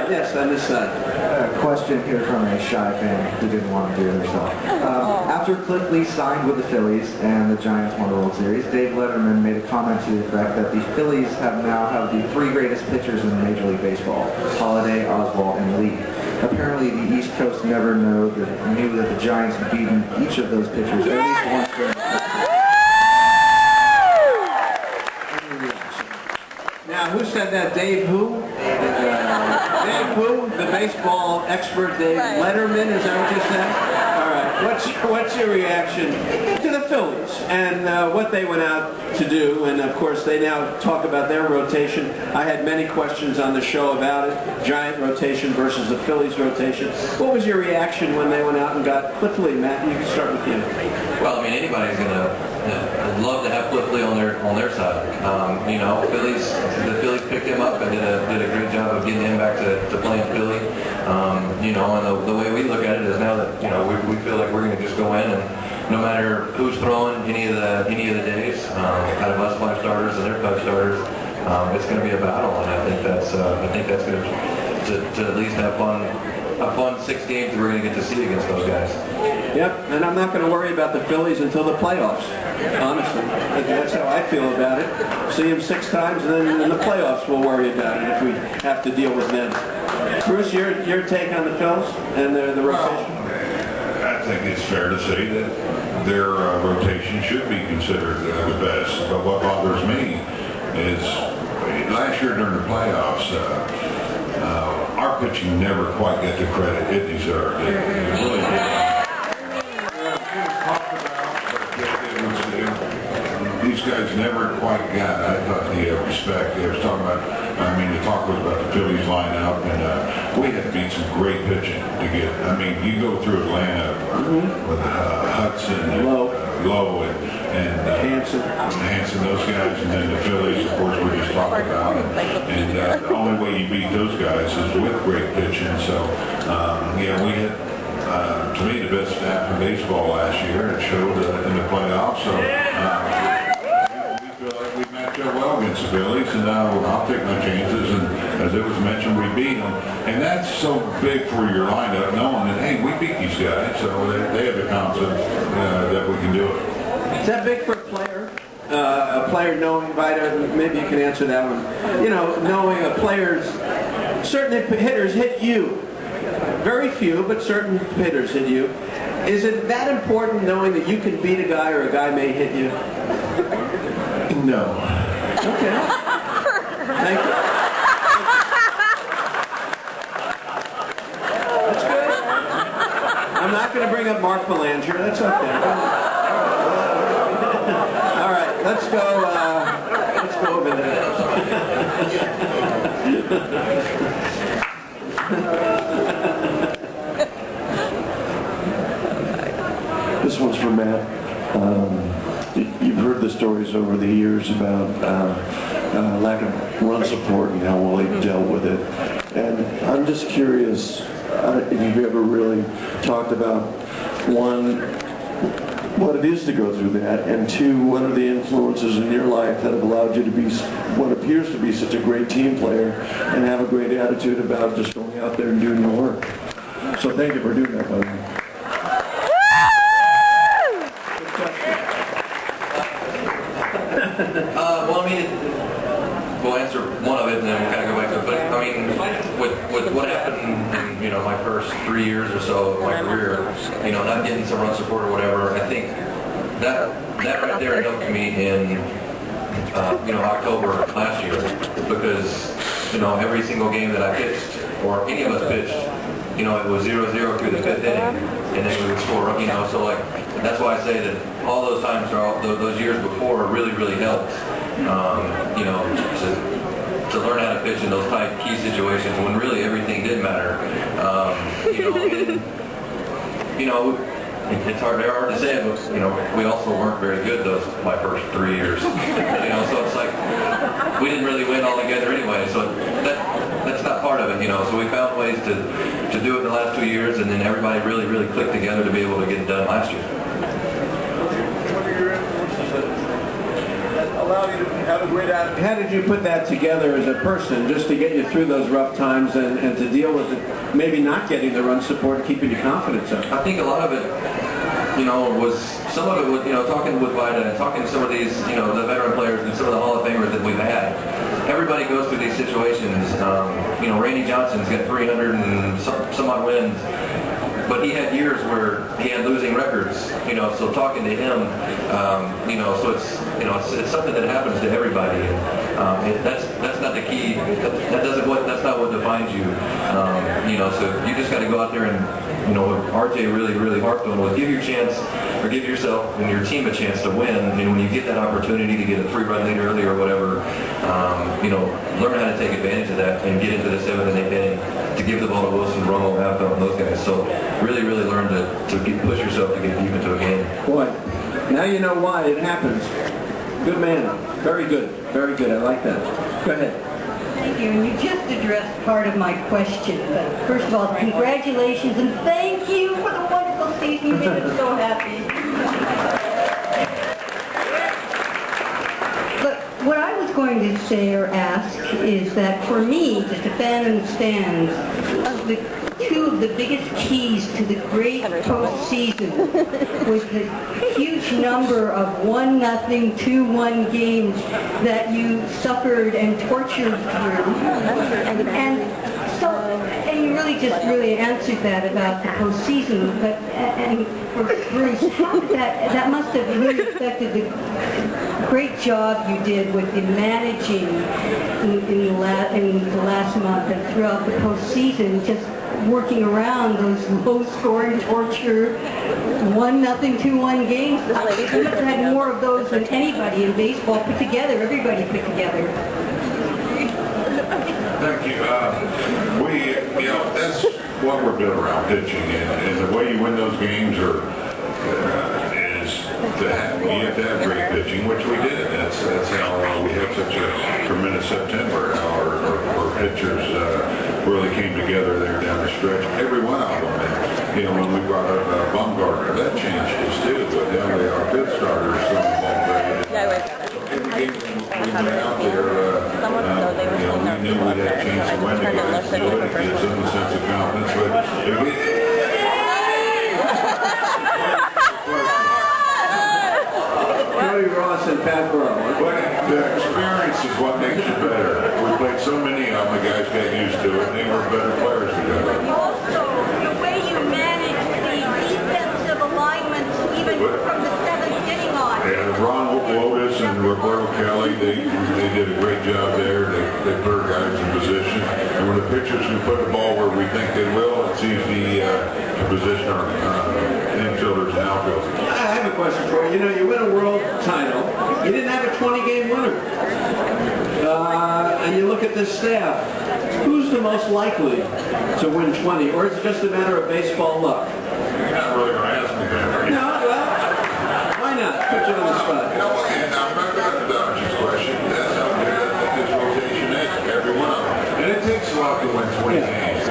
Yes, on this side. A question here from a shy fan who didn't want to do it herself. After Cliff Lee signed with the Phillies and the Giants won the World Series, Dave Letterman made a comment to the effect that the Phillies now have the three greatest pitchers in Major League Baseball: Holliday, Oswalt, and Lee. Apparently, the East Coast never knew that the Giants had beaten each of those pitchers at least once during the Now, who said that? Dave who? Dave who? The baseball expert Dave Letterman, is that what you said? All right. What's your reaction to the Phillies and what they went out to do? And of course, they now talk about their rotation. I had many questions on the show about it. Giant rotation versus the Phillies rotation. What was your reaction when they went out and got Cliff Lee? Matt, you can start with you. Well, I mean, anybody's gonna love to have Cliff Lee on their side. You know, the Phillies picked him up and did a great job of getting him back to playing Philly. You know, and the way we look at it is now that we feel like we're going to just go in and no matter who's throwing any of the days, out of us 5 starters and their 5 starters, it's going to be a battle, and I think that's going to at least have fun. A fun 6 games that we're going to get to see against those guys. Yep, and I'm not going to worry about the Phillies until the playoffs, honestly. That's how I feel about it. See them 6 times, and then in the playoffs we'll worry about it if we have to deal with them. Bruce, your take on the Phils and the rotation? Well, I think it's fair to say that their rotation should be considered the best. But what bothers me is last year during the playoffs, our pitching never quite got the credit it deserved. It really did. These guys never quite got, I thought, the respect. They was talking about, the talk was about the Phillies lineup, and we had to beat some great pitching to get, you go through Atlanta with Hudson and Lowe and Hanson, those guys, and then the Phillies, of course, we just talked about. And the only way you beat those guys is with great pitching. So, we had, to me, the best staff in baseball last year. It showed in the playoffs. So, we feel like we match up well against the Phillies, and I'll take my chances. And as it was mentioned, we beat them. And that's so big for your lineup, knowing that, hey, we beat these guys. So they have the confidence that we can do it. Is that big for a player knowing, Vida, maybe you can answer that one. Knowing a player's, certain hitters hit you. Very few, but certain hitters hit you. Is it that important knowing that you can beat a guy or a guy may hit you? No. Okay. Thank you. That's good. I'm not going to bring up Mark Belanger. That's okay. All right, let's go over there. This one's for Matt. You've heard the stories over the years about lack of run support and how well he dealt with it. And I'm just curious if you've ever really talked about, one, what it is to go through that, and 2, what are the influences in your life that have allowed you to be what appears to be such a great team player and have a great attitude about just going out there and doing your work. So thank you for doing that, by the way. We'll answer one of it and then we'll kind of go back to it. But with what happened in my first 3 years or so of my career, not getting some run support or whatever, I think that right there helped me in October last year, because every single game that I pitched, or any of us pitched, it was 0-0 through the 5th inning, and then we would score. So like that's why I say that all those times, those years before, really helped. To learn how to pitch in those tight key situations when really everything did matter. It's hard to say, but we also weren't very good my first 3 years. So it's like we didn't really win all together anyway. So that's not part of it. So we found ways to do it in the last 2 years, and then everybody really clicked together to be able to get it done last year. What are your influences that allow you to How did you put that together as a person, just to get you through those rough times and to deal with it, maybe not getting the run support and keeping your confidence up? I think a lot of it, was some of it was, talking with Vida and talking to some of these, the veteran players and some of the Hall of Famers that we've had. Everybody goes through these situations. Randy Johnson's got 300 and some odd wins, but he had years where he had losing records. So talking to him, so it's something that happens to everybody. That's not the key. That's not what defines you. So you just got to go out there and. What RJ really harped on was give yourself and your team a chance to win. And when you get that opportunity to get a 3-run lead early or whatever, learn how to take advantage of that and get into the 7th and 8th inning to give the ball to Wilson, Romo, Halfbelt, and those guys. So really learn to push yourself to get deep into a game. Boy, now you know why it happens. Good man. Very good. Very good. I like that. Go ahead. Thank you. And you just addressed part of my question. But first of all, congratulations and thank you for the wonderful season. You made us so happy. But what I was going to say or ask is that for me, just a fan in the stands, two of the biggest keys to the great postseason was the huge number of 1-0, 2-1 games that you suffered and tortured through. And you really answered that about the postseason. But and for Bruce, how did that must have really affected the great job you did with the managing in the last month and throughout the postseason, just working around those low-scoring torture 1-0, 2-1 games. You must have had more of those than anybody in baseball put together, everybody put together. Thank you. That's what we're built around, pitching, and the way you win those games you have to have great pitching, which we did. That's how we had such a tremendous September. Our pitchers really came together there down the stretch. Every one of them. And, when we brought up Bumgarner, that changed us too. But then our fifth starters, some of them great. Every game we went out there, we knew we had a chance to win the guys. It gives them a sense of confidence. But Cody Ross and Pat Burrow. But the experience is what makes you better. We played so many of them, the guys got used to it, and they were better players together. Also, the way you manage the defensive alignments, even from the 7th inning on. And Ron Wotus and Roberto Kelly, they did a great job there. They put our guys in position. And when the pitchers can put the ball where we think they will, it's easy to position our infielders and outfielders. I have a question for you. You win a world title. You didn't have a 20-game winner. And you look at this staff. Who's the most likely to win 20? Or is it just a matter of baseball luck? You're not really going to ask me that, are you? No, well, why not? Put you on the spot. You know what? And I'm not going to dodge this question. That's how good this rotation is. Every one of them. And it takes a lot to win 20 games. A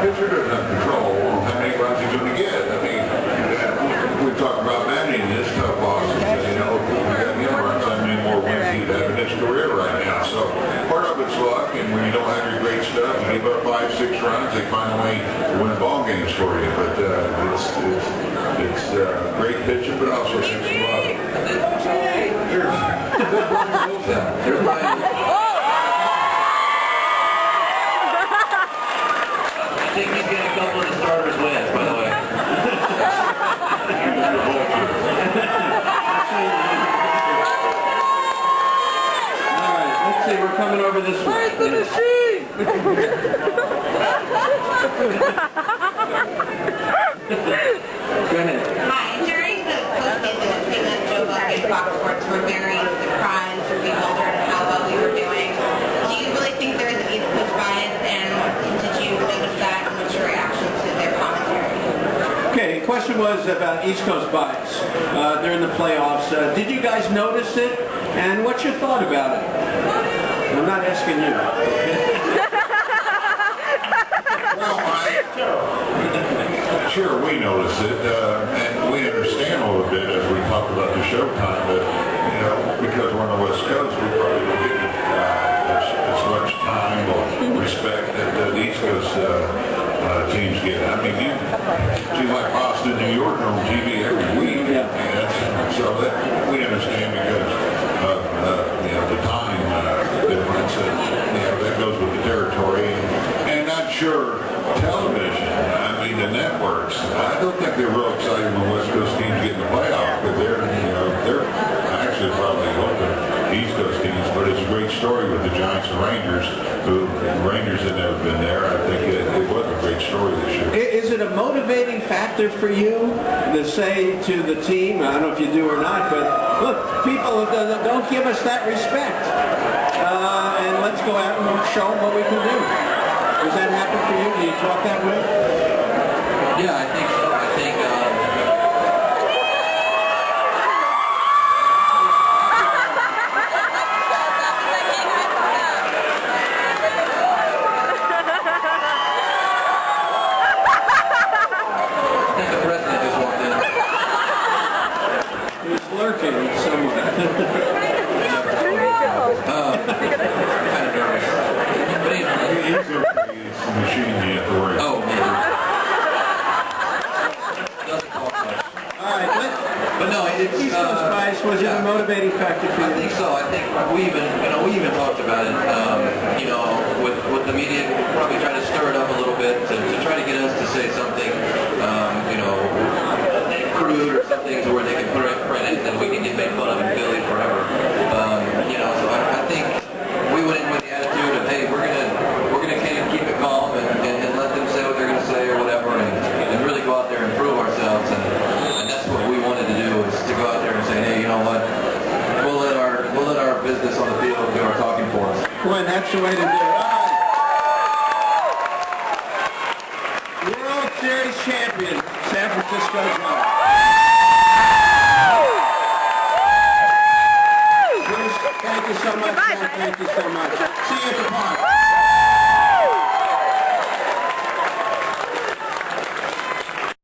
pitcher doesn't have control how many runs he's going to get. I mean, we talk about managing this tough losses. We got him runs how many more wins he'd have in his career right now. So part of it's luck, and when you don't have your great stuff, you give up 5-6 runs, they find a way to win ball games for you. But it's great pitching, but also takes a lot. There's Brian. I think he's getting a couple of the starters wins, by the way. All right, let's see. We're coming over this way. Where's the machine? Go ahead. Hi. During the postseason, it seemed that Joe Bochy and Fox Sports were very surprised or bewildered at how well we were doing. Do you really think there is an East Coast bias, and did you notice that, and what's your reaction to their commentary? Okay, the question was about East Coast bias during the playoffs. Did you guys notice it? And what's your thought about it? I'm not asking you. Well, sure, we notice it, and we understand a little bit as we talk about the showtime, but, because we're on the West Coast, we teams get. I mean, you see like Boston, New York are on TV every week. Yeah. So that we understand because of the time difference. That goes with the territory. And not sure television. I mean, the networks. I don't think they're real excited when West Coast teams get in the playoff because they're actually probably hoping East Coast teams. But it's a great story with the Giants and Rangers. Who Rangers had never been there. I think it was a great story this year. Is it a motivating factor for you to say to the team, I don't know if you do or not, but look, people don't give us that respect. And let's go out and show them what we can do. Does that happen for you? Do you talk that way? Yeah, I think so. I think the president just walked in. He's lurking somewhere. Kind of nervous. But anyway. It's a machine you have to worry about. Oh, man. Doesn't cost much. All right, But no, it's East Coast Spice, was it a motivating factor for I you? think so. I think we even talked about it. With the media, probably trying to stir it up a little bit to try to get us to say something, crude or something to where they can print it and then we can get made fun of in Philly forever. So I think we went in with the attitude of, hey, we're gonna kind of keep it calm and let them say what they're gonna say or whatever, and really go out there and prove ourselves. And that's what we wanted to do, is to go out there and say, hey, you know what? We'll let our business on the field do our talking for us. Well, that's the way to do it. All right. World Series champion, San Francisco Giants. Bruce, thank you so much. Man. Thank you so much. See you at the park.